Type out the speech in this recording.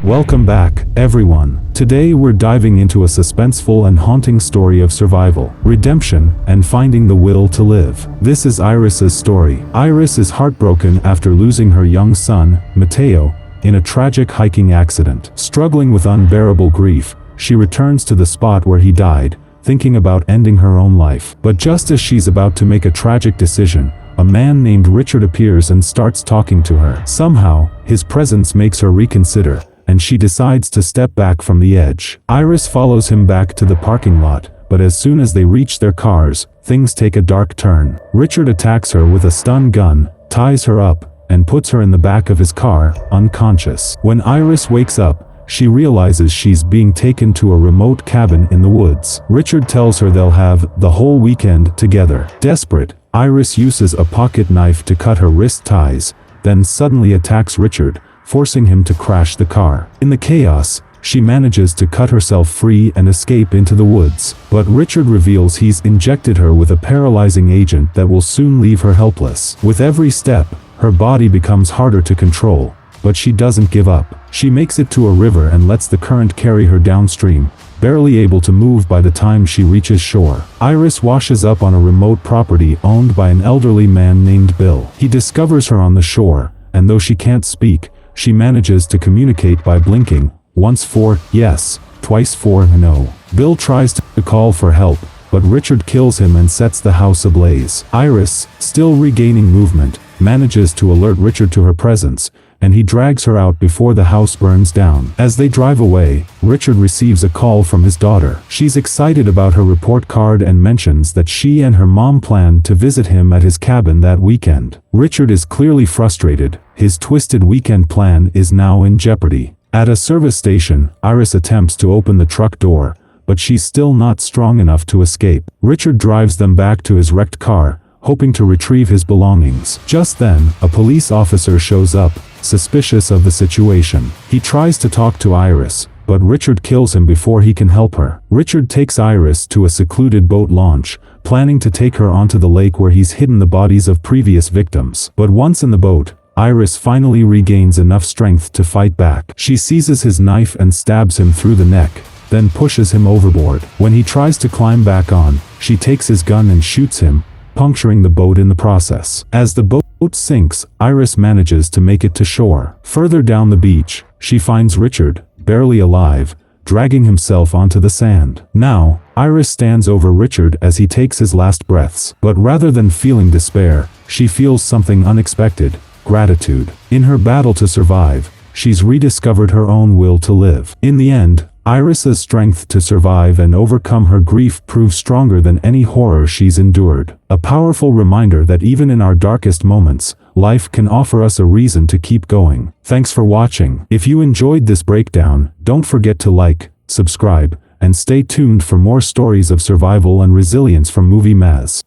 Welcome back, everyone. Today we're diving into a suspenseful and haunting story of survival, redemption, and finding the will to live. This is Iris's story. Iris is heartbroken after losing her young son, Matteo, in a tragic hiking accident. Struggling with unbearable grief, she returns to the spot where he died, thinking about ending her own life. But just as she's about to make a tragic decision, a man named Richard appears and starts talking to her. Somehow, his presence makes her reconsider, and she decides to step back from the edge. Iris follows him back to the parking lot, but as soon as they reach their cars, things take a dark turn. Richard attacks her with a stun gun, ties her up, and puts her in the back of his car, unconscious. When Iris wakes up, she realizes she's being taken to a remote cabin in the woods. Richard tells her they'll have the whole weekend together. Desperate, Iris uses a pocket knife to cut her wrist ties, then suddenly attacks Richard, forcing him to crash the car. In the chaos, she manages to cut herself free and escape into the woods. But Richard reveals he's injected her with a paralyzing agent that will soon leave her helpless. With every step, her body becomes harder to control, but she doesn't give up. She makes it to a river and lets the current carry her downstream, barely able to move by the time she reaches shore. Iris washes up on a remote property owned by an elderly man named Bill. He discovers her on the shore, and though she can't speak, she manages to communicate by blinking, once for yes, twice for no. Bill tries to call for help, but Richard kills him and sets the house ablaze. Iris, still regaining movement, manages to alert Richard to her presence, and he drags her out before the house burns down. As they drive away, Richard receives a call from his daughter. She's excited about her report card and mentions that she and her mom plan to visit him at his cabin that weekend. Richard is clearly frustrated. His twisted weekend plan is now in jeopardy. At a service station, Iris attempts to open the truck door, but she's still not strong enough to escape. Richard drives them back to his wrecked car, hoping to retrieve his belongings. Just then, a police officer shows up, suspicious of the situation. He tries to talk to Iris, but Richard kills him before he can help her. Richard takes Iris to a secluded boat launch, planning to take her onto the lake where he's hidden the bodies of previous victims. But once in the boat, Iris finally regains enough strength to fight back. She seizes his knife and stabs him through the neck, then pushes him overboard. When he tries to climb back on, she takes his gun and shoots him, puncturing the boat in the process. As the boat sinks, Iris manages to make it to shore. Further down the beach, she finds Richard, barely alive, dragging himself onto the sand. Now, Iris stands over Richard as he takes his last breaths. But rather than feeling despair, she feels something unexpected: gratitude. In her battle to survive, she's rediscovered her own will to live. In the end, Iris's strength to survive and overcome her grief proves stronger than any horror she's endured. A powerful reminder that even in our darkest moments, life can offer us a reason to keep going. Thanks for watching. If you enjoyed this breakdown, don't forget to like, subscribe, and stay tuned for more stories of survival and resilience from Movie Maz.